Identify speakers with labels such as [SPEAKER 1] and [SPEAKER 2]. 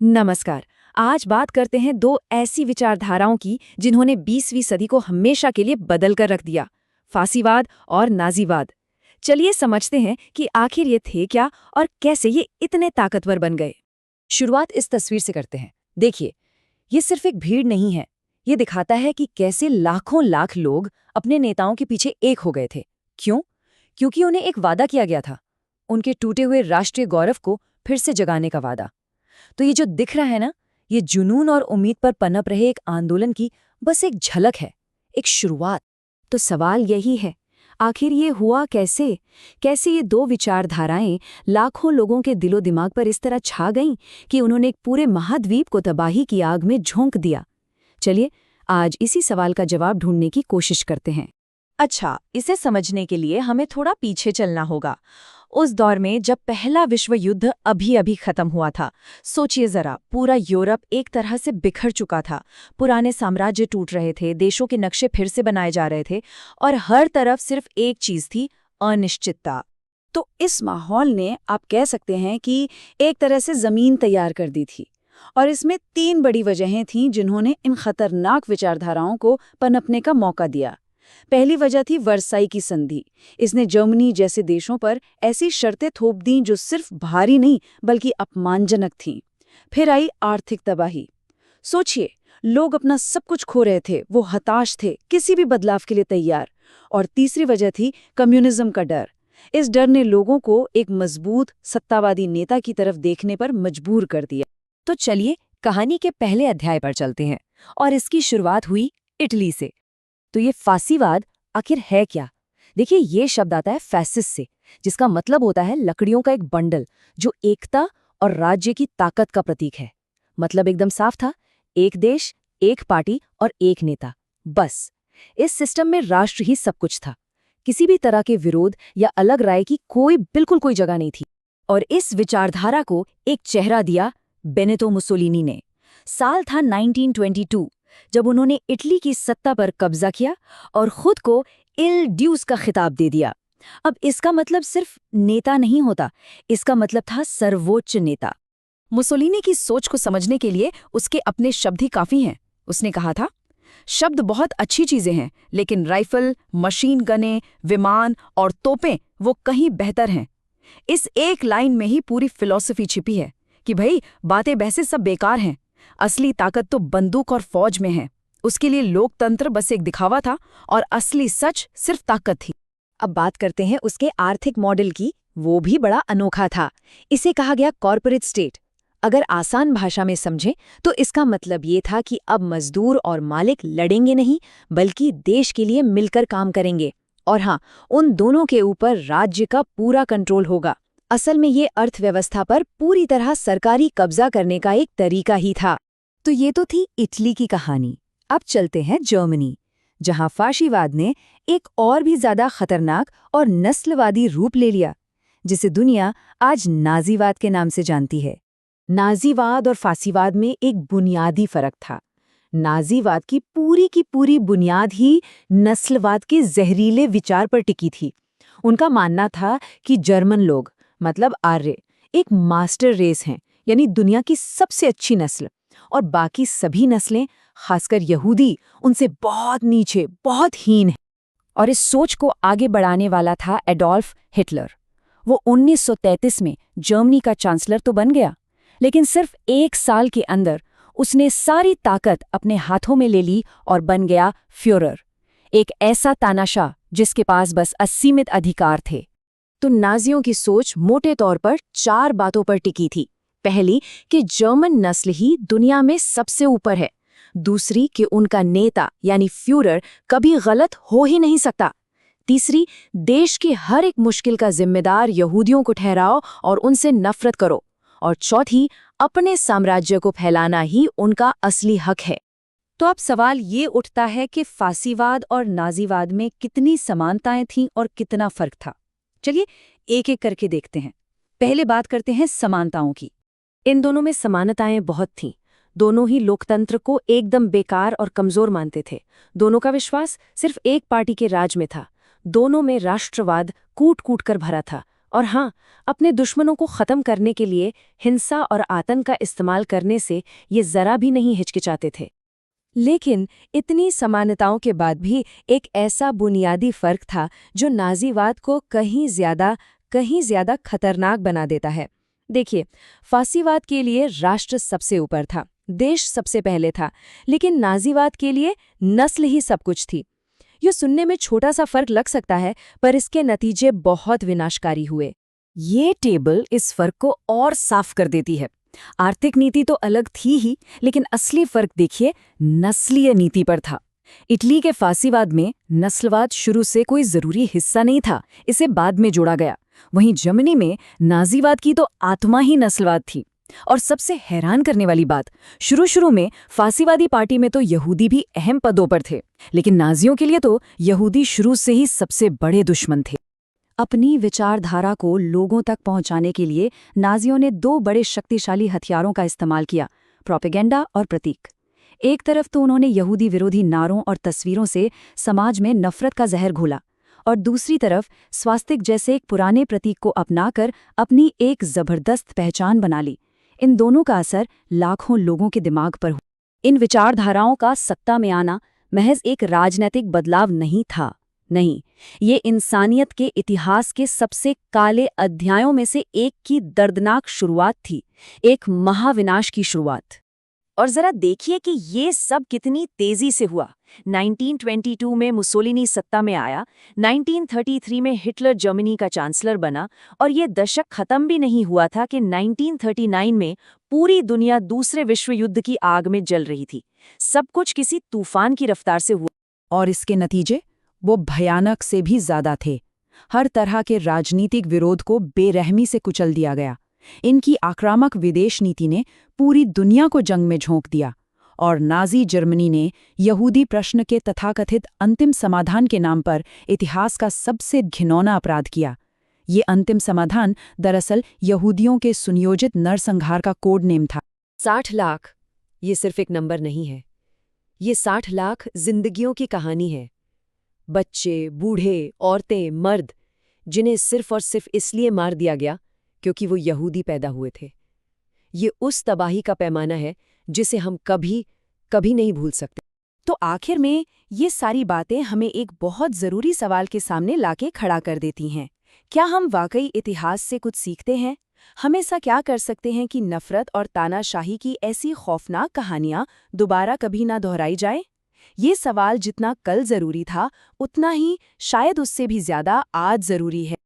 [SPEAKER 1] नमस्कार। आज बात करते हैं दो ऐसी विचारधाराओं की जिन्होंने 20वीं सदी को हमेशा के लिए बदल कर रख दिया, फासीवाद और नाजीवाद। चलिए समझते हैं कि आखिर ये थे क्या और कैसे ये इतने ताकतवर बन गए। शुरुआत इस तस्वीर से करते हैं। देखिए, ये सिर्फ एक भीड़ नहीं है, ये दिखाता है कि कैसे लाखों लाख लोग अपने नेताओं के पीछे एक हो गए थे। क्यों? क्योंकि उन्हें एक वादा किया गया था, उनके टूटे हुए राष्ट्रीय गौरव को फिर से जगाने का वादा। तो ये जो दिख रहा है ना, ये जुनून और उम्मीद पर पनप रहे एक आंदोलन की बस एक झलक है, एक शुरुआत। तो सवाल यही है, आखिर ये हुआ कैसे? कैसे ये दो विचारधाराएं लाखों लोगों के दिलो दिमाग पर इस तरह छा गईं कि उन्होंने एक पूरे महाद्वीप को तबाही की आग में झोंक दिया? चलिए, आज इसी सवाल का जवाब ढूंढने की कोशिश करते हैं।
[SPEAKER 2] अच्छा, इसे समझने के लिए हमें थोड़ा पीछे चलना होगा, उस दौर में जब पहला विश्व युद्ध अभी खत्म हुआ था। सोचिए जरा, पूरा यूरोप एक तरह से बिखर चुका था, पुराने साम्राज्य टूट रहे थे, देशों के नक्शे फिर से बनाए जा रहे थे, और हर तरफ सिर्फ एक चीज थी, अनिश्चितता।
[SPEAKER 1] तो इस माहौल ने, आप कह सकते हैं कि एक तरह से जमीन तैयार कर दी थी। और इसमें तीन बड़ी वजहें थीं जिन्होंने इन खतरनाक विचारधाराओं को पनपने का मौका दिया। पहली वजह थी वर्साई की संधि। इसने जर्मनी जैसे देशों पर ऐसी शर्तें थोप दीं जो सिर्फ भारी नहीं बल्कि अपमानजनक थीं। फिर आई आर्थिक तबाही। सोचिए, लोग अपना सब कुछ खो रहे थे, वो हताश थे, किसी भी बदलाव के लिए तैयार। और तीसरी वजह थी कम्युनिज्म का डर। इस डर ने लोगों को एक मजबूत सत्तावादी नेता की तरफ देखने पर मजबूर कर दिया।
[SPEAKER 2] तो चलिए, कहानी के पहले अध्याय पर चलते हैं, और इसकी शुरुआत हुई इटली से। तो ये फासीवाद आखिर है क्या? देखिए, ये शब्द आता है फैसिस से, जिसका मतलब होता है लकड़ियों का एक बंडल जो एकता और राज्य की ताकत का प्रतीक है। मतलब एकदम साफ था, एक देश, एक पार्टी और एक नेता, बस। इस सिस्टम में राष्ट्र ही सब कुछ था, किसी भी तरह के विरोध या अलग राय की बिल्कुल कोई जगह नहीं थी। और इस विचारधारा को एक चेहरा दिया बेनितो मुसोलिनी ने। साल था 1922, जब उन्होंने इटली की सत्ता पर कब्जा किया और खुद को इल ड्यूस का खिताब दे दिया। अब इसका मतलब सिर्फ नेता नहीं होता, इसका मतलब था सर्वोच्च नेता। मुसोलिनी की सोच को समझने के लिए उसके अपने शब्द ही काफी हैं। उसने कहा था, शब्द बहुत अच्छी चीजें हैं, लेकिन राइफल, मशीन गनें, विमान और तोपें वो कहीं बेहतर हैं। इस एक लाइन में ही पूरी फिलॉसफी छिपी है कि भाई, बातें बहसें सब बेकार हैं, असली ताकत तो बंदूक और फौज में है। उसके लिए लोकतंत्र बस एक दिखावा था और असली सच सिर्फ ताकत थी। अब बात करते हैं उसके आर्थिक मॉडल की। वो भी बड़ा अनोखा था। इसे कहा गया कॉर्पोरेट स्टेट। अगर आसान भाषा में समझें तो इसका मतलब ये था कि अब मजदूर और मालिक लड़ेंगे नहीं, बल्कि देश के लिए मिलकर काम करेंगे। और हाँ, उन दोनों के ऊपर राज्य का पूरा कंट्रोल होगा। असल में ये अर्थव्यवस्था पर पूरी तरह सरकारी कब्जा करने का एक तरीका ही था। तो ये तो थी इटली की कहानी। अब चलते हैं जर्मनी, जहां फाशीवाद ने एक और भी ज्यादा खतरनाक और नस्लवादी रूप ले लिया, जिसे दुनिया आज नाजीवाद के नाम से जानती है। नाजीवाद और फासीवाद में एक बुनियादी फर्क था। नाजीवाद की पूरी बुनियाद ही नस्लवाद के जहरीले विचार पर टिकी थी। उनका मानना था कि जर्मन लोग, मतलब आर्य, एक मास्टर रेस हैं, यानी दुनिया की सबसे अच्छी नस्ल, और बाकी सभी नस्लें, खासकर यहूदी, उनसे बहुत नीचे, बहुत हीन हैं। और इस सोच को आगे बढ़ाने वाला था एडोल्फ हिटलर। वो 1933 में जर्मनी का चांसलर तो बन गया, लेकिन सिर्फ 1 साल के अंदर उसने सारी ताकत अपने हाथों में ले ली और बन गया फ्यूरर, एक ऐसा तानाशाह जिसके पास बस असीमित अधिकार थे। तो नाजियों की सोच मोटे तौर पर 4 बातों पर टिकी थी। पहली, कि जर्मन नस्ल ही दुनिया में सबसे ऊपर है। दूसरी, कि उनका नेता यानी फ्यूरर कभी गलत हो ही नहीं सकता। तीसरी, देश की हर एक मुश्किल का जिम्मेदार यहूदियों को ठहराओ और उनसे नफरत करो। और चौथी, अपने साम्राज्य को फैलाना ही उनका असली हक है। तो अब सवाल ये उठता है कि फासीवाद और नाजीवाद में कितनी समानताएं थीं और कितना फर्क था। चलिए, एक एक करके देखते हैं। पहले बात करते हैं समानताओं की। इन दोनों में समानताएं बहुत थीं। दोनों ही लोकतंत्र को एकदम बेकार और कमजोर मानते थे। दोनों का विश्वास सिर्फ एक पार्टी के राज में था। दोनों में राष्ट्रवाद कूट कूट कर भरा था, और हाँ, अपने दुश्मनों को ख़त्म करने के लिए हिंसा और आतंक का इस्तेमाल करने से ये ज़रा भी नहीं हिचकिचाते थे। लेकिन इतनी समानताओं के बाद भी एक ऐसा बुनियादी फ़र्क था जो नाज़ीवाद को कहीं ज़्यादा खतरनाक बना देता है। देखिए, फासीवाद के लिए राष्ट्र सबसे ऊपर था, देश सबसे पहले था, लेकिन नाज़ीवाद के लिए नस्ल ही सब कुछ थी। ये सुनने में छोटा सा फर्क लग सकता है, पर इसके नतीजे बहुत विनाशकारी हुए। ये टेबल इस फर्क को और साफ कर देती है। आर्थिक नीति तो अलग थी ही, लेकिन असली फर्क देखिए नस्लीय नीति पर था। इटली के फासीवाद में नस्लवाद शुरू से कोई जरूरी हिस्सा नहीं था, इसे बाद में जोड़ा गया। वहीं जर्मनी में नाज़ीवाद की तो आत्मा ही नस्लवाद थी। और सबसे हैरान करने वाली बात, शुरू में फासीवादी पार्टी में तो यहूदी भी अहम पदों पर थे, लेकिन नाजियों के लिए तो यहूदी शुरू से ही सबसे बड़े दुश्मन थे। अपनी विचारधारा को लोगों तक पहुंचाने के लिए नाजियों ने दो बड़े शक्तिशाली हथियारों का इस्तेमाल किया, प्रोपेगेंडा और प्रतीक। एक तरफ तो उन्होंने यहूदी विरोधी नारों और तस्वीरों से समाज में नफरत का जहर घोला, और दूसरी तरफ स्वास्तिक जैसे एक पुराने प्रतीक को अपनाकर अपनी एक जबरदस्त पहचान बना ली। इन दोनों का असर लाखों लोगों के दिमाग पर हुआ। इन विचारधाराओं का सत्ता में आना महज एक राजनीतिक बदलाव नहीं था, नहीं, ये इंसानियत के इतिहास के सबसे काले अध्यायों में से एक की दर्दनाक शुरुआत थी, एक महाविनाश की शुरुआत। और जरा देखिए कि ये सब कितनी तेजी से हुआ। 1922 में मुसोलिनी सत्ता में आया, 1933 में हिटलर जर्मनी का चांसलर बना, और ये दशक खत्म भी नहीं हुआ था कि 1939 में पूरी दुनिया दूसरे विश्व युद्ध की आग में जल रही थी। सब कुछ किसी तूफान की रफ्तार से हुआ।
[SPEAKER 1] और इसके नतीजे वो भयानक से भी ज्यादा थे। हर तरह के राजनीतिक विरोध को बेरहमी से कुचल दिया गया। इनकी आक्रामक विदेश नीति ने पूरी दुनिया को जंग में झोंक दिया, और नाज़ी जर्मनी ने यहूदी प्रश्न के तथाकथित अंतिम समाधान के नाम पर इतिहास का सबसे घिनौना अपराध किया। ये अंतिम समाधान दरअसल यहूदियों के सुनियोजित नरसंहार का कोड नेम था।
[SPEAKER 2] 60 लाख, ये सिर्फ एक नंबर नहीं है, ये 60 लाख जिंदगियों की कहानी है। बच्चे, बूढ़े, औरतें, मर्द, जिन्हें सिर्फ और सिर्फ इसलिए मार दिया गया क्योंकि वो यहूदी पैदा हुए थे। ये उस तबाही का पैमाना है जिसे हम कभी नहीं भूल सकते।
[SPEAKER 1] तो आखिर में ये सारी बातें हमें एक बहुत ज़रूरी सवाल के सामने लाके खड़ा कर देती हैं। क्या हम वाकई इतिहास से कुछ सीखते हैं? हम ऐसा क्या कर सकते हैं कि नफ़रत और तानाशाही की ऐसी खौफनाक कहानियां दोबारा कभी ना दोहराई जाए? ये सवाल जितना कल ज़रूरी था, उतना ही शायद उससे भी ज़्यादा आज ज़रूरी है।